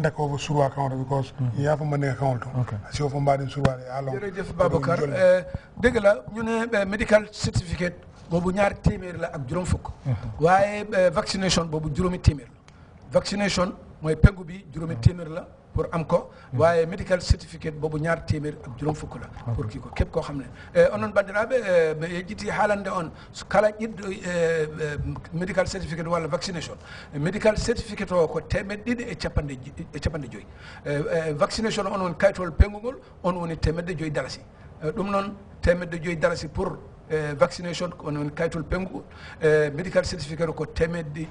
Ndako over Surwa account because you have a money account. Si o famba din Surwa along. Jërëjëf Babacar dëgg la ñu ne medical certificate boobu ñaari téeméer la ak juróom fukk waaye vaccination boobu juróomi téeméer la vaccination mooy pengu bi juróomi téeméer la pour am ko waaye medical certificate boobu ñaari téeméer ak juróom fukk la pour kii ko képp koo xam ne onon bandiraɓe ɓe jiti haalande on kala ƴiɗɗo medical certificate walla vaccination medical certificate o ko temeɗɗe e capanɗe joyyi vaccination on woni kaytol pengugol on woni temedde joyyi dalasi ɗum noon temedde joyyi dalasi pour vaccination on woni kaytol pengugol medical certificate ko temeɗɗe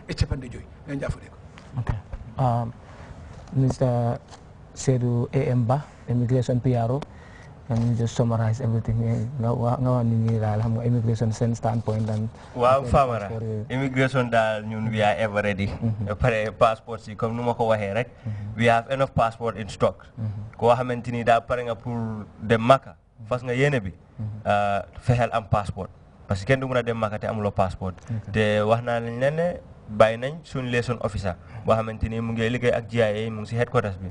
e capanɗe joyyi e jaafoɗe ko Mr. Seydou A.M. Immigration PRO, can you just summarize everything? Immigration standpoint and wow, Famara. Immigration we are ever ready. Passports come no we have enough passport in stock. Ko xamanteni da paré nga pour dem Makka fas nga yene bi fexel am passport parce que ken du mëna dem Makka té amulo passport té waxna lañ leen bàyyi nañ suñ liaison officer boo xamante ni mu ngi liggéey ak GIA mu ngi si headquarters bi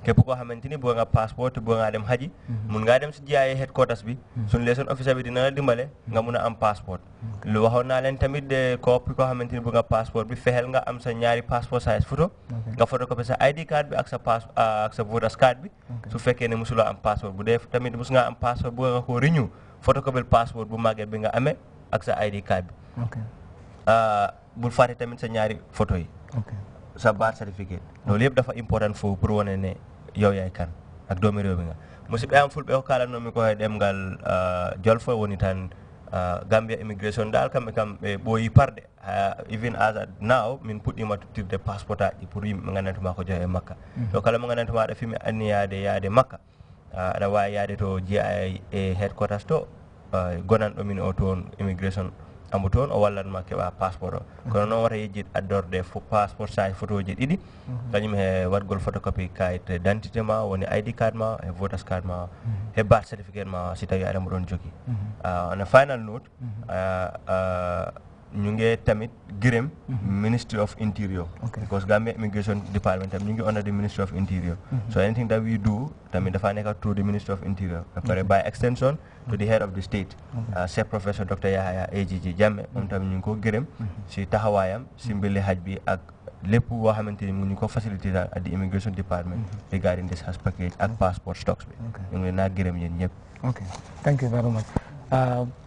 képp koo xamante ni boo nga passeport te boo nga dem haji mun ngaa dem si GIA headquarters bi suñ liaison officer bi dina la dimbale nga mun a am passeport lu waxoon naa leen tamit de koo xamante ni boo nga passeport bi fexeel nga am sa ñaari passport size photo nga photocopie sa ID card bi ak sa voters card bi su fekkee ne musuloo am passeport bu dee tamit mus nga am passeport bu nga ko renew photocopie passeport bu màgget bi nga amee ak sa ID card bi bul fàtte tamit sa ñaari photo yi sa birth certificate loolu yëpp dafa important foofu pour wane ne yow yaay kan ak doomi réew mi nga musidɓe am fulɓe ko kalannomi ko ɗemgal jolfo woni tan Gambia immigration dal kamɓe kam ɓe ɓooyi parde even as now min puɗɗima tottirde passport aji pour yimɓe gandantuma ko johe makka to kala mo gandantuma aɗa fimi anni yaade makka aɗa wawi yaade to GIA headquarters to gonanɗo min o toon immigration ambu toon o wallatma keɓa passeport o kono noon wata yejjid addorde passeport size photo ji ɗiɗi kañum he waɗgol photocopie kayit d'identité ma woni ID card ma e voters card ma e birth certificate ma si tawi aɗa mo ɗon jogui on a final note ñu ngi tamit gërëm Ministry of Interior because Gambia Immigration Department tam ñu ngi under the Ministry of Interior so anything that we do tamit dafa nekk through the Ministry of Interior by extension to the head of the state chef professor Dr. Yahaya AJJ Jammeh moom tamit ñu ngi ko gërëm si taxawaayam si mbili haj bi ak lépp boo xamante ni mu ñu ko facilité at the Immigration Department regarding this has package ak passport stocks bi ñu ngi naa gërëm yéen ñëpp okay thank you very much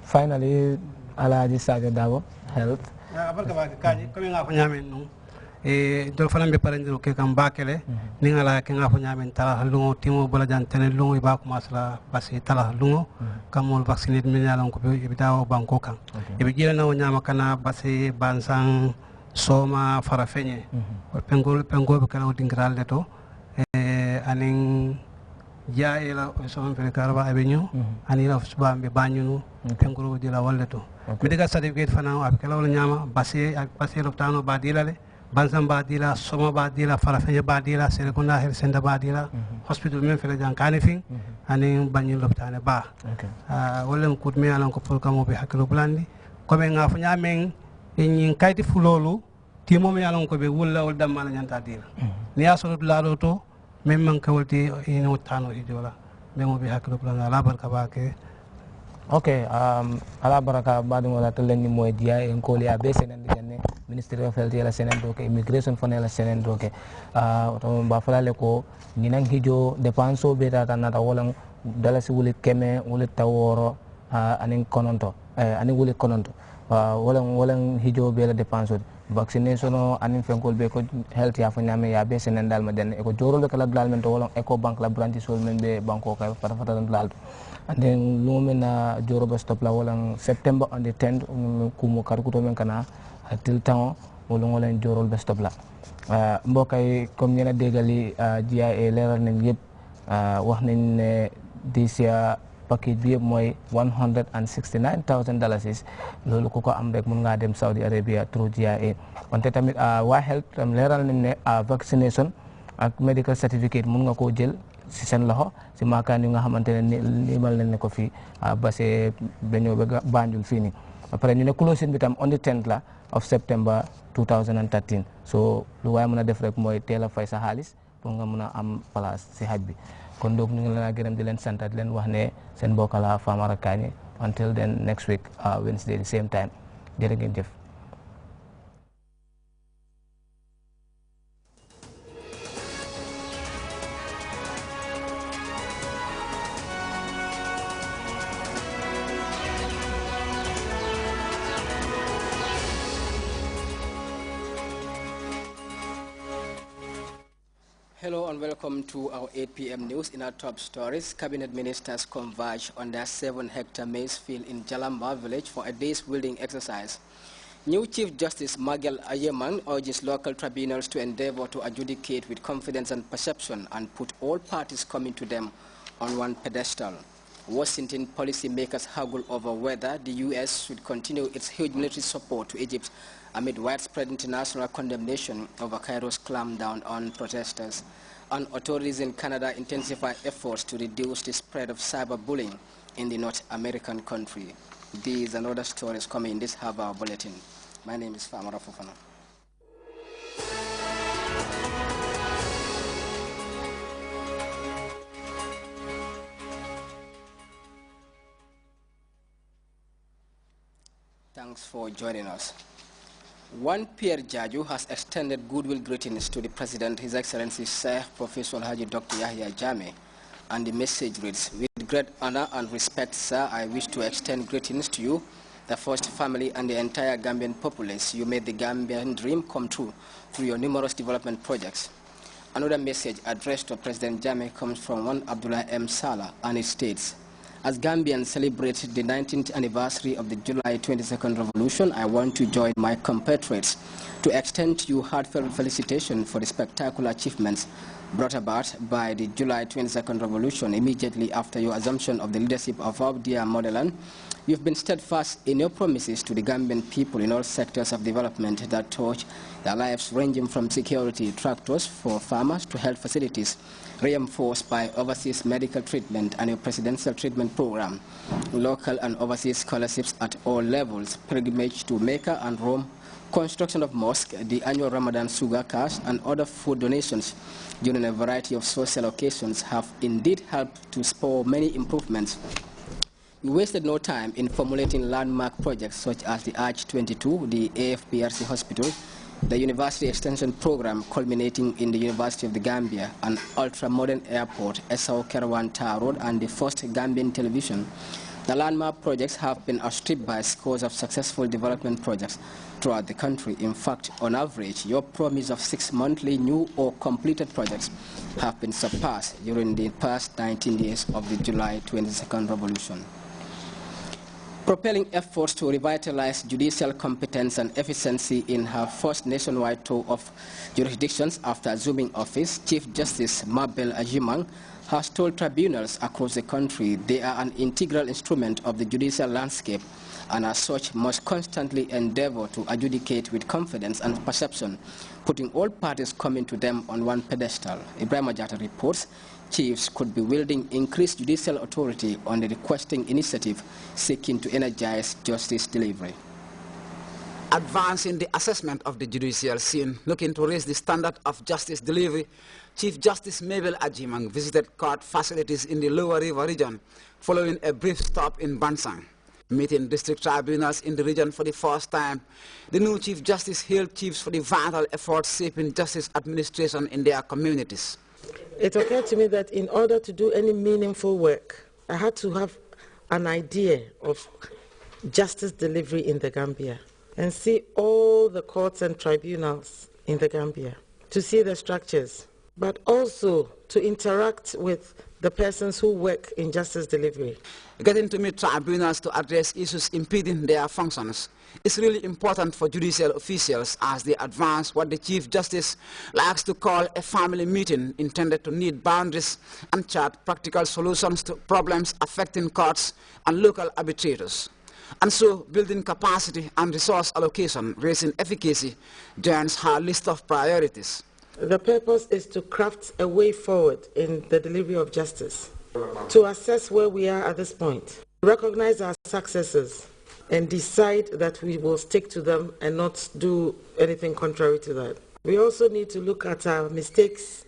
finally Alhaji Sadio Dabo health abarka ba kaji comme nga ko ñamen no dol fanam be parandiro ke kam bakele ni ngala ke nga ko ñamen tala lungo timo bola jantene lungo ba ko masla basi tala lungo kamol vacciner mi nyala ko be dawo banko kan e be jela na nyama kana basi bansang soma farafenye pengo be kala dingral le to anin jaayela o so fere karba e be ñu ani la suba be bañunu pengo de la walleto medical certificate fana ab kala wala nyama basi loptano ba dilale bansam ba dila soma ba dila farafenye ba dila serekunda her senda ba dila hospital men fere jan kane fin ani bañu loptane ba wala ko me alan ko pour kamo be hakilo blandi ko be nga fu nyamen en kayti fu lolu ti mom yalan ko be wulla wal damala nyanta dila ni asoro lado to même man kawalti ino tano ijola be mo be hakilo blanga la barka ba ke okay ala baraka badum wala to lenni moy dia en ko liya be senen diane ministry of health yala senen do ke immigration fone yala senen do ke to ba falale ko ni nang hijo dépense be data nata wala dalasi wulit keme wulit taworo anin kononto anin wulit kononto wala hijo be la dépense vaccination anin fenkol be ko health ya fanyame ya be senen dal ma den e ko jorol kala dal men to wala eco bank la branch sol men be banko kay fata dal and then lumena joroba stop la wala September on the 10th kumo karkuto men kana till temps wala ngolen jorol be stop la mbokay comme ñena degali GIA leral nañ yeb wax nañ ne this year package bi moy $169,000 lolu ko am rek mun nga dem Saudi Arabia through GIA wante tamit wa health tam leral nañ ne vaccination ak medical certificate mun nga ko jël si sen loxo si maakaan yu nga xamantene limal nañ ne ko fi basé dañu Banjul fini après ñu ne closing bi tam on the 10th la of September 2013 so lu waaye mën a def rek mooy teel a fay sa xaalis pour nga mën a am place si xaj bi kon donc ñu ngi leen a gërëm di leen sant di leen wax ne seen mbokk la Famara Kanye until then next week Wednesday the same time jërë ngeen jëf. Hello and welcome to our 8 p.m. news. In our top stories, cabinet ministers converge on their 7-hectare maize field in Jalamba village for a day's wielding exercise. New Chief Justice Magel Ayeman urges local tribunals to endeavor to adjudicate with confidence and perception and put all parties coming to them on one pedestal. Washington policymakers haggle over whether the U.S. should continue its huge military support to Egypt amid widespread international condemnation over Cairo's clampdown on protesters. And authorities in Canada intensify efforts to reduce the spread of cyberbullying in the North American country. These and other stories coming in this half-hour bulletin. My name is Famara Fofana. Thanks for joining us. One Pierre Jaju has extended goodwill greetings to the President, His Excellency Sheikh Professor Haji Dr. Yahya Jammeh, and the message reads, "With great honor and respect, sir, I wish to extend greetings to you, the First Family, and the entire Gambian populace. You made the Gambian dream come true through your numerous development projects." Another message addressed to President Jammeh comes from one Abdullah M. Salah, and it states, "As Gambians celebrate the 19th anniversary of the July 22nd revolution, I want to join my compatriots to extend to you heartfelt felicitation for the spectacular achievements brought about by the July 22nd revolution immediately after your assumption of the leadership of our dear motherland. You've been steadfast in your promises to the Gambian people in all sectors of development that touch their lives, ranging from security, tractors for farmers to health facilities, reinforced by overseas medical treatment and a presidential treatment program, local and overseas scholarships at all levels, pilgrimage to Mecca and Rome, construction of mosque, the annual Ramadan sugar cash, and other food donations during a variety of social occasions have indeed helped to spur many improvements. We wasted no time in formulating landmark projects such as the Arch 22, the AFPRC Hospital, the University Extension Program culminating in the University of the Gambia, an ultra-modern airport, Esau Kerawan Tar Road, and the first Gambian television. The landmark projects have been outstripped by scores of successful development projects throughout the country. In fact, on average, your promise of 6 monthly new or completed projects have been surpassed during the past 19 years of the July 22nd revolution. Propelling efforts to revitalize judicial competence and efficiency in her first nationwide tour of jurisdictions after assuming office, Chief Justice Mabel Ajimang has told tribunals across the country they are an integral instrument of the judicial landscape and as such must constantly endeavor to adjudicate with confidence and perception, putting all parties coming to them on one pedestal. Ibrahim Ajata reports chiefs could be wielding increased judicial authority on the requesting initiative seeking to energize justice delivery. Advancing the assessment of the judicial scene, looking to raise the standard of justice delivery, Chief Justice Mabel Ajimang visited court facilities in the Lower River region following a brief stop in Bansang. Meeting district tribunals in the region for the first time, the new Chief Justice hailed chiefs for the vital efforts shaping justice administration in their communities. It occurred to me that in order to do any meaningful work, I had to have an idea of justice delivery in the Gambia and see all the courts and tribunals in the Gambia, to see the structures, but also to interact with the persons who work in justice delivery. Getting to meet tribunals to address issues impeding their functions is really important for judicial officials as they advance what the Chief Justice likes to call a family meeting intended to knit boundaries and chart practical solutions to problems affecting courts and local arbitrators. And so, building capacity and resource allocation, raising efficacy, joins her list of priorities. The purpose is to craft a way forward in the delivery of justice, to assess where we are at this point, recognize our successes, and decide that we will stick to them and not do anything contrary to that. We also need to look at our mistakes